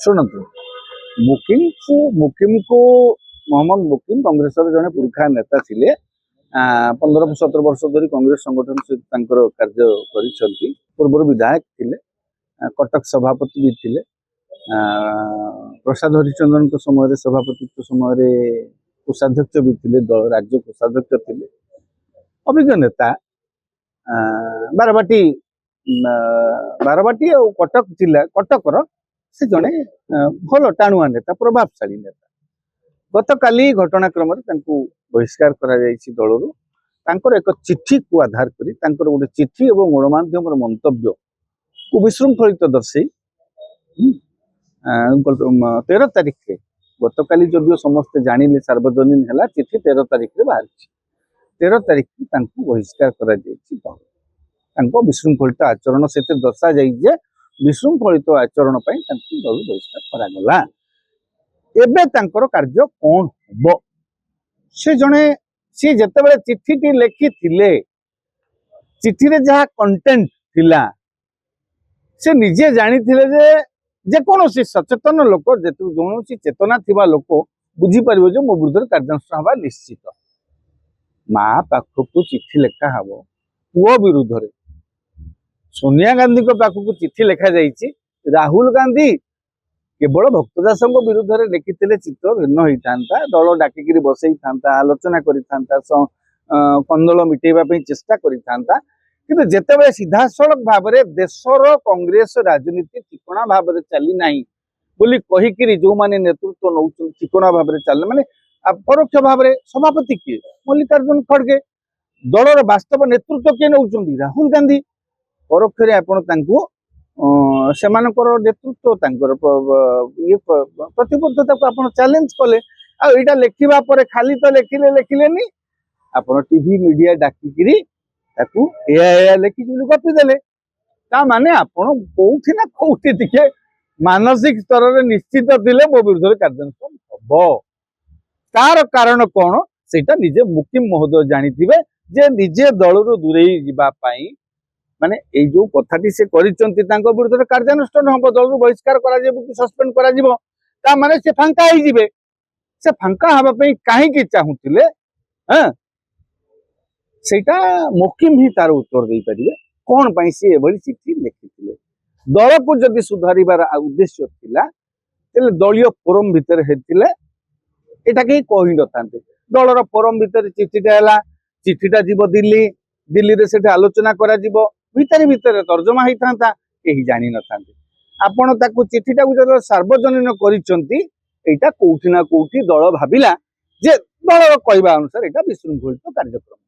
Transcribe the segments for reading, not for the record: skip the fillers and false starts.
ଶୁଣନ୍ତୁ ମୁକିମ को मोहम्मद मुकिम कांग्रेस जड़े पुरखा नेता थे 15-17 वर्ष धरी कांग्रेस संगठन सहित कार्य पूर्व विधायक थे कटक सभापति भी थे प्रसाद हरिचंदन समय सभापतित्व समय कोषाध्यक्ष भी थे दल राज्य कोषाध्यक्ष थे अभिज्ञ नेता बारबाटी और कटक जिला कटकर से जड़े भल टाणुआ नेता प्रभावशाली नेता गत काली घटनाक्रम बहिष्कार दलर एक चिठी को आधार कर गोटे चिठी और गणमाध्यम मंतव्य को विशृंखलित दर्शई 13 तारिख गत काली जदिव समस्ते जानिले सार्वजनीन है चिठी 13 तारिख में बाहर 13 तारिख बहिष्कार कर विशृंखलित आचरण से दर्शा जाए विशृंखलित आचरण दल बहिष्कार करागला एबे तांकर कार्य कौन हम से जड़े सी जिते चिठी लेखि चिठी रे जहाँ कंटेंट थिला से निजे जानी थिले जे कौन सचेतन लोक जो चेतना थिबा लोक बुझी पारिबो जे मो विरुद्ध कार्यानुष्ठान हवा निश्चित माँ पाखक चिठी लेखा हम पुओ विरुद्ध रे सोनिया गांधी को पाखक चिठी लेखा जाइए राहुल गांधी केवल भक्तदास विरुद्ध में लिखी चित्र भिन्न होता दल डाकिकी बसई था आलोचना कंदल मिटेवाई चेष्टा कर जिते सीधा सड़क भाव में देशर कांग्रेस राजनीति ठिकणा भाव में चली ना बोली कहीकि जो मैंने नेतृत्व नौ ठिकणा भाव में चल माने परोक्ष भाव में सभापति किए मल्लिकार्जुन खड़गे दलर वास्तव नेतृत्व किए नौ राहुल गांधी परोक्ष सेमानकर नेतृत्व ये प्रतिबद्धता को आप चैलेंज कले आईटा लिखा पर खाली तो लिखिले आप टीवी मीडिया डाकिकी लिखी गपिदेले माने आपण कौटी ना कौटी टिके मानसिक स्तर में निश्चित थिले मो विरुद्ध कार्यानुष्ठान हम तार कारण कौन से निजे मुकिम महोदय जानी जे निजे दलरू दूरे जावाई माने ए जो कथाटी से विरुद्ध कार्यानुष्ठान हम दल बहिष्कार सस्पेंड करा माने से फांका हो से फांका हाँवाई कहीं चाहूले सेटा मुकिम ही तार उत्तर दे पारे कौन पाई सी एभली चिठी लिखी दल को जदि सुधारिबार उद्देश्य थिला दलीय फोरम भितर हेतिले एटा कहीं कहि न थांते दलर फोरम भितर चिठीटा चिठीटा जीव दिल्ली दिल्ली रे सेठी आलोचना करा जीव भितर भितर तर्जमा होता कहीं जानी न था आपण ताकू चिठीटा को जो सार्वजनीन करिसेंती कोठी ना कोठी दल भाविला जे दलर कहवा अनुसार यहाँ विशृंखलित कार्यक्रम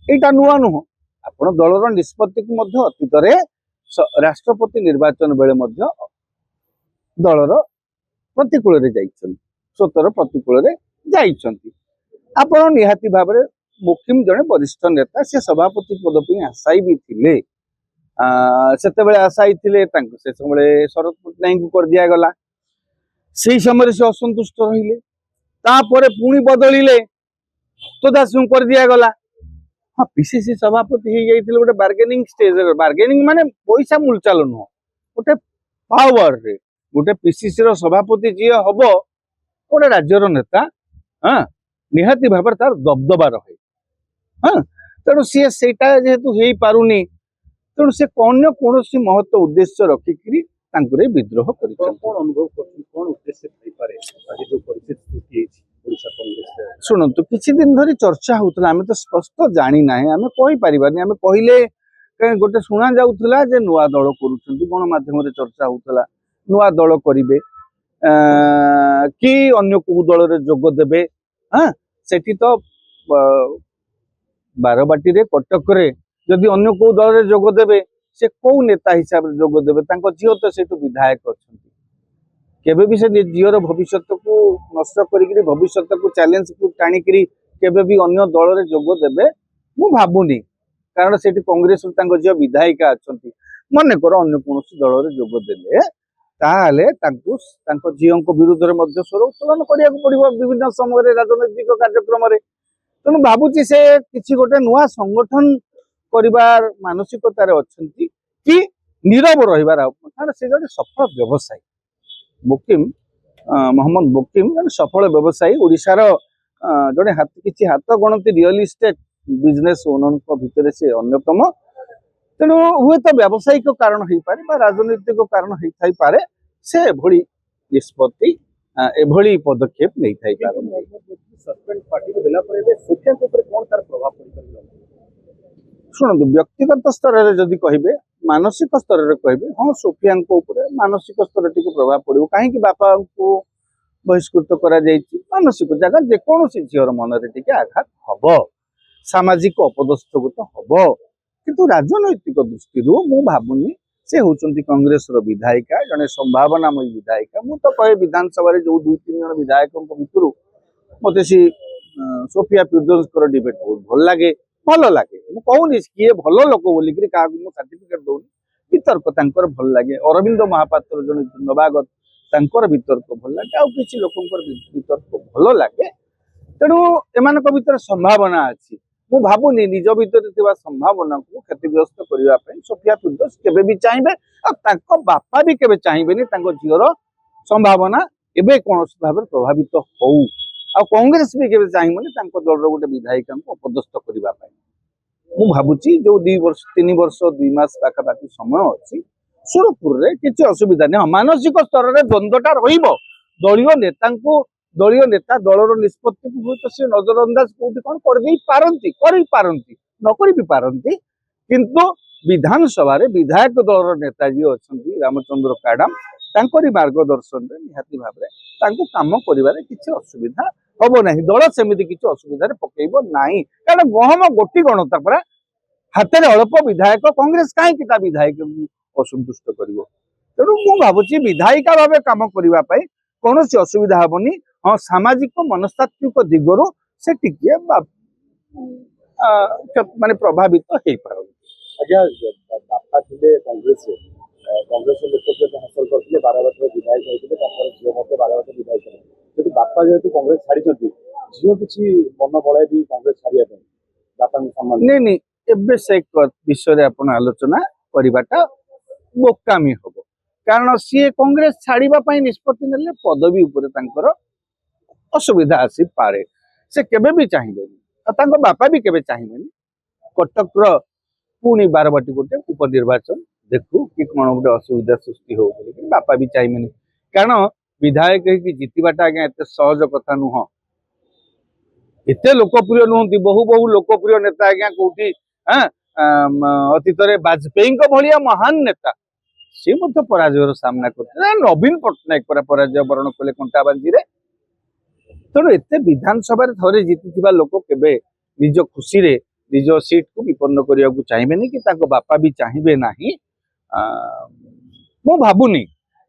यहाँ नुआ नुह आप दलर निष्पत्ति को अतीत राष्ट्रपति निर्वाचन बेले दलर प्रतिकूल स्वतर प्रतिकूल आप निहाती भाव में मुकिम जड़े वरिष्ठ नेता से सभापति पद पर आशायी भी थे से आशायी थे से समय शरद पट्टनायक को कर दिया गला से समय से असंतुष्ट रहिले तापर पुणी बदलिले भक्तदास को कर दिया गला हाँ पीसीसी सभापति हो जाइए गोटे बार्गेनिंग स्टेज बार्गेनिंग माने पैसा मूलचाल नुह गोटे पावर रे गोटे पीसीसी रो सभापति जी हम गोटे राज्यर नेता हाँ निहाती भाव तार दबदबा रहे हाँ तेणु सी सेटा जेहेतु हो पारुनी तेणु से कौन कौन महत्व उद्देश्य रखिकी विद्रोह कर शुणु किसी दिन धरी चर्चा होता आम तो स्पष्ट जानी ना आम कहीपर आम कहले गोटे शुणा जाऊला जे नुआ दल कर गणमाध्यम चर्चा होता नुआ दल करेंगे कि अन्य को दल में जोगदेवे हाँ सेठी तो बारबाटी रे कटक रे जदि अन्य को दल में जोगदेवे से कौ नेता हिसाब से जोगदेवे झील तो से विधायक अच्छा केबे भी से झीर भविष्य को नष्ट कर भविष्य को चैलेंज को टाणिकी केबे भी अन्य दल में जोगदेवे मु भावुनी कारण से कांग्रेस झील विधायिका अच्छा मन कर अन्य कौन दल में जोगदेले झील विरुद्ध में स्वर उत्तोलन करा पड़ो विभिन्न समय राजनैतिक कार्यक्रम तेणु भावुची से किसी गोटे नुआ संगठन करिवार मानसिकतार अछंती कि नीरव रहिबार कारण से जड़े सफल व्यवसायी मुकिम मोहम्मद मुकिम जड़े सफल व्यवसायी ओडिशार जड़े हाथ किसी हाथ गणती रियल इस्टेट बिजनेस ओनर भितर से अन्यतम तेणु हुए तो व्यावसायिक कारण हो पारे राजनीतिक कारण हो पारे से एभली निष्पत्ति एभली पदक्षेप नहीं थाई पारे सस्पेंड पार्टी को देला पर बे सोफिया के ऊपर कोन तार प्रभाव पड़ी कर शुणु व्यक्तिगत स्तर में जदि कहे मानसिक स्तर में कहे हाँ सोफिया मानसिक स्तर टी प्रभाव पड़ो कहीं बापा को बहिष्कृत करा मानसिक जगह जेकोसी झीर मन में आघात हम सामाजिक अपदस्थ हम किंतु राजनैतिक दृष्टि मु भावुनी से होचंती कांग्रेस रो विधायिका जने संभावनामयी विधायिका मु तो कहे विधानसभा जो 2-3 जन विधायकों भितर मते सी सोफिया फिरदौस डिबेट बहुत भल लगे मु कहूनी किए भल लोक बोलिक क्या सर्टिफिकेट दौनी वितर्क तांकर भल लगे अरविंद महापात्र जन नवागत तांकर वितर्क भल लगे आउ किसी लोकंकर वितर्क भल लगे तेणु एमानक भितर संभावना अच्छी मु भावुनी निज भितर थिबा संभावना को क्षतिग्रस्त करने सोफिया फिरदौस केबे भी चाहिए और बापा भी केबे चाहिए झीर संभावना एबे कौन भाव प्रभावित हो कांग्रेस भी केबे चाहिए दल गोटे विधायिका अपदस्थ करने मु भावुची जो 2-3 वर्ष 2 मास पाखापाखि समय अच्छी सुरपुर रे किसी असुविधा नहीं मानसिक स्तर में द्वंद्वटा रही दलीय नेता दलर निष्पत्ति को हूँ तो सी नजरअंदाज कौटी कौन पारती न भी पारती किंतु विधानसभा विधायक दलर नेता जी अच्छा रामचंद्र काडाम तांकरी मार्गदर्शन में निहाती भाव काम कर असुविधा हम ना दल सेमती किसी असुविधा पकेब ना कारण गहम गोटी गणता परा हाथ में अल्प विधायक कांग्रेस कहीं विधायक असंतुष्ट कर तेणु मु भावुची विधायिका भाव कम करने कौन असुविधा हेनी हाँ सामाजिक मनस्तात्विक दिगर से टिके माने प्रभावित हो पार आज्ञा बापा थे कांग्रेस लोकप्रियता हासिल करते 12 वर्ष विधायक होते झील 12 वर्ष विधायक जब बापा जेहतु कांग्रेस छाड़ी झील किसी मन बड़ाई भी कांग्रेस छाड़िया बापा सम्मान नहीं एबे से विषय अपन आलोचना करवाटा बोकामी हम कारण सी कांग्रेस छाड़ापी निष्पत्ति ने पदवी उपर असुविधा आसी पारे से केबे भी चाहिए और बापा भी केबे चाहिए कटक पुणी 12 गोटे उपनिर्वाचन देखू कि कौन गोटे असुविधा सृष्टि हो बापा भी चाहिए कारण विधायक जीतवाटा आज्ञा एत सहज कथा नुह एत लोकप्रिय नुहति बहु लोकप्रिय नेता आज्ञा कौटी अतीत वाजपेयी भाया महान नेता सी पराजयर सामना करते नवीन पट्टनायक पराजय वरण कले कंटाबांजी तेणु एत विधानसभा थे जीति लोक केबे निज खुशी रे निज सीट को विपन्न करने को चाहिए कि बापा भी चाहिए ना मु भावुनी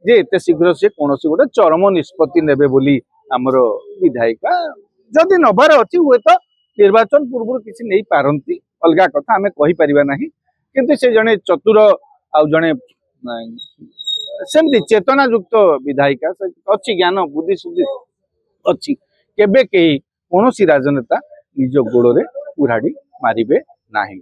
जे एत शीघ्र से कौन गोटे चरम निष्पत्ति नेबे बोली आमर विधायिका जदि नबार अच्छी हुए तो निर्वाचन पूर्व किसी नहीं पारती अलग कथा आम कहीपर ना किंतु से जड़े चतुर आउ जड़े सेमती चेतना युक्त विधायिका अच्छी ज्ञान बुद्धि शुद्धि अच्छी केबे कहीं कौन राजनेता निज गोड़ रे कुराड़ी मारिबे नाही।